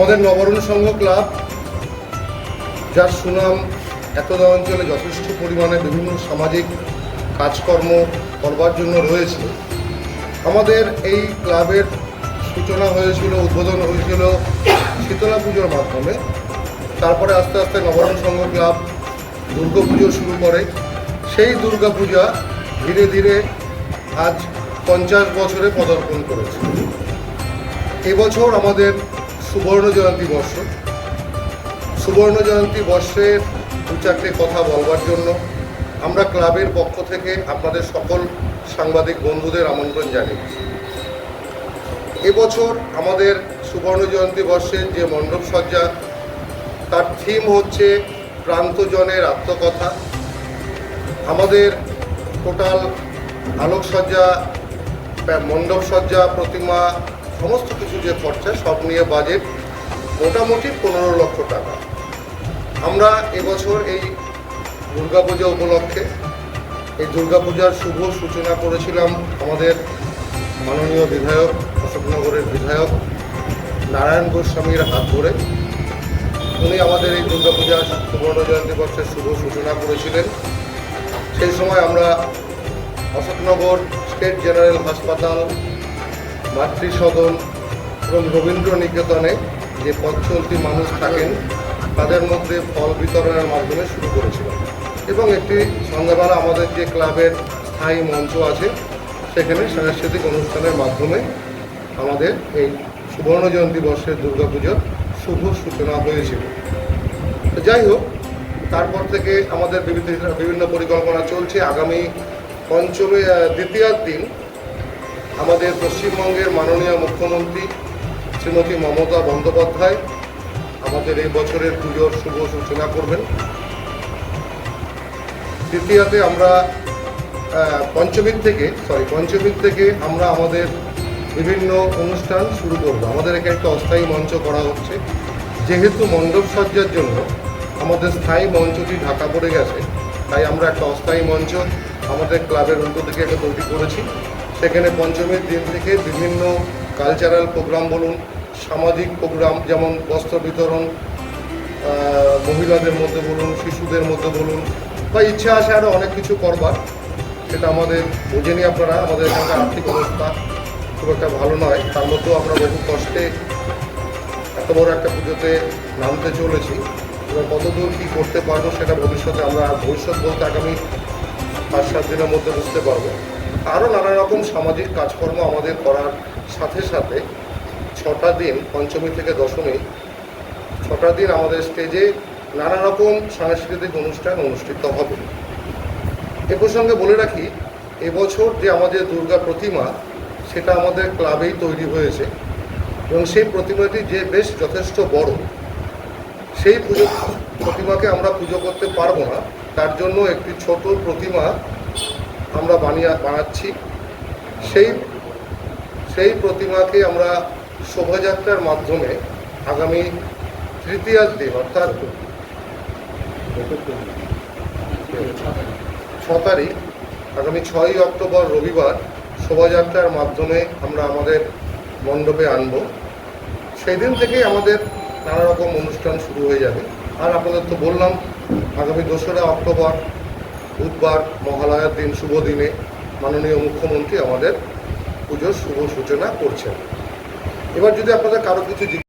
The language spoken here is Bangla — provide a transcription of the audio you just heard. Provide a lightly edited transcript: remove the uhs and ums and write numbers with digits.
আমাদের নবরণ সংঘ ক্লাব, যার সুনাম এতদা অঞ্চলে যথেষ্ট পরিমাণে বিভিন্ন সামাজিক কাজকর্ম করবার জন্য রয়েছে। আমাদের এই ক্লাবের সূচনা হয়েছিল, উদ্বোধন হয়েছিল শীতলা পুজোর মাধ্যমে। তারপরে আস্তে আস্তে নবরণ সংঘ ক্লাব দুর্গাপুজো শুরু করে। সেই দুর্গাপূজা ধীরে ধীরে আজ 50 বছরে পদার্পণ করেছে। এবছর আমাদের সুবর্ণ জয়ন্তী বর্ষ। সুবর্ণ জয়ন্তী বর্ষের দু চারটে কথা বলবার জন্য আমরা ক্লাবের পক্ষ থেকে আপনাদের সকল সাংবাদিক বন্ধুদের আমন্ত্রণ জানিয়েছি। এবছর আমাদের সুবর্ণ জয়ন্তী বর্ষের যে মণ্ডপ সজ্জা, তার থিম হচ্ছে প্রান্তজনের আত্মকথা। আমাদের টোটাল আলোকসজ্জা, মণ্ডপ সজ্জা, প্রতিমা, সমস্ত কিছু যে খরচা, সব নিয়ে বাজেট মোটামুটি 15 লক্ষ টাকা। আমরা এবছর এই দুর্গাপূজা উপলক্ষে এই দুর্গাপূজার শুভ সূচনা করেছিলাম আমাদের মাননীয় বিধায়ক, অশোকনগরের বিধায়ক নারায়ণ গোস্বামীর হাত ধরে। উনি আমাদের এই দুর্গাপূজার সুবর্ণ জয়ন্তী বর্ষের শুভ সূচনা করেছিলেন। সেই সময় আমরা অশোকনগর স্টেট জেনারেল হাসপাতাল, মাতৃসদন এবং রবীন্দ্র নিকেতনে যে পথ চলতি মানুষ থাকেন, তাদের মধ্যে ফল বিতরণের মাধ্যমে শুরু করেছিলাম। এবং একটি সন্ধ্যাবেলা আমাদের যে ক্লাবের স্থায়ী মঞ্চ আছে, সেখানে সাংস্কৃতিক অনুষ্ঠানের মাধ্যমে আমাদের এই সুবর্ণ জয়ন্তী বর্ষের দুর্গাপুজোর শুভ সূচনা হয়েছিল। তো যাই হোক, তারপর থেকে আমাদের বিভিন্ন পরিকল্পনা চলছে। আগামী দ্বিতীয়ার দিন আমাদের পশ্চিমবঙ্গের মাননীয় মুখ্যমন্ত্রী শ্রীমতী মমতা বন্দ্যোপাধ্যায় আমাদের এই বছরের পুজোর শুভ সূচনা করবেন। তৃতীয়াতে আমরা পঞ্চমীর থেকে আমরা আমাদের বিভিন্ন অনুষ্ঠান শুরু করব। আমাদের এখানে একটা অস্থায়ী মঞ্চ করা হচ্ছে। যেহেতু মণ্ডপ সজ্জার জন্য আমাদের স্থায়ী মঞ্চটি ঢাকা পড়ে গেছে, তাই আমরা একটা অস্থায়ী মঞ্চ আমাদের ক্লাবের উল্টো দিকে একটা তৈরি করেছি। সেখানে পঞ্চমীর দিন থেকে বিভিন্ন কালচারাল প্রোগ্রাম বলুন, সামাজিক প্রোগ্রাম যেমন বস্ত্র বিতরণ, মহিলাদের মধ্যে বলুন, শিশুদের মধ্যে বলুন, বা ইচ্ছা আছে আরও অনেক কিছু করবার। সেটা আমাদের বোঝেনি আপনারা, আমাদের এখানকার আর্থিক অবস্থা খুব একটা ভালো নয়। তার মধ্যেও আমরা বহু কষ্টে এত বড় একটা পুজোতে নামতে চলেছি। এবার কতদূর কী করতে পারবো সেটা ভবিষ্যতে আমরা, ভবিষ্যৎ বলতে আগামী 5-7 দিনের মধ্যে বুঝতে পারবো। আরও নানা রকম সামাজিক কাজকর্ম আমাদের করার সাথে সাথে 6টা দিন, পঞ্চমী থেকে দশমী, 6টা দিন আমাদের স্টেজে নানা রকম সাংস্কৃতিক অনুষ্ঠান অনুষ্ঠিত হবে। এ প্রসঙ্গে বলে রাখি, এবছর যে আমাদের দুর্গা প্রতিমা, সেটা আমাদের ক্লাবেই তৈরি হয়েছে এবং সেই প্রতিমাটি যে বেশ যথেষ্ট বড়। সেই প্রতিমাকে আমরা পুজো করতে পারবো না, তার জন্য একটি ছোট প্রতিমা আমরা বানাচ্ছি। সেই প্রতিমাকে আমরা শোভাযাত্রার মাধ্যমে আগামী তৃতীয়ার দিন, অর্থাৎ 6 তারিখ, আগামী 6ই অক্টোবর রবিবার শোভাযাত্রার মাধ্যমে আমরা আমাদের মণ্ডপে আনব। সেই দিন থেকেই আমাদের নানা রকম অনুষ্ঠান শুরু হয়ে যাবে। আর আপনাদের তো বললাম, আগামী 2রা অক্টোবর বুধবার মহালয়ার দিন, শুভ দিনে মাননীয় মুখ্যমন্ত্রী আমাদের পুজোর শুভ সূচনা করছেন। এবার যদি আপনাদের কারো কিছু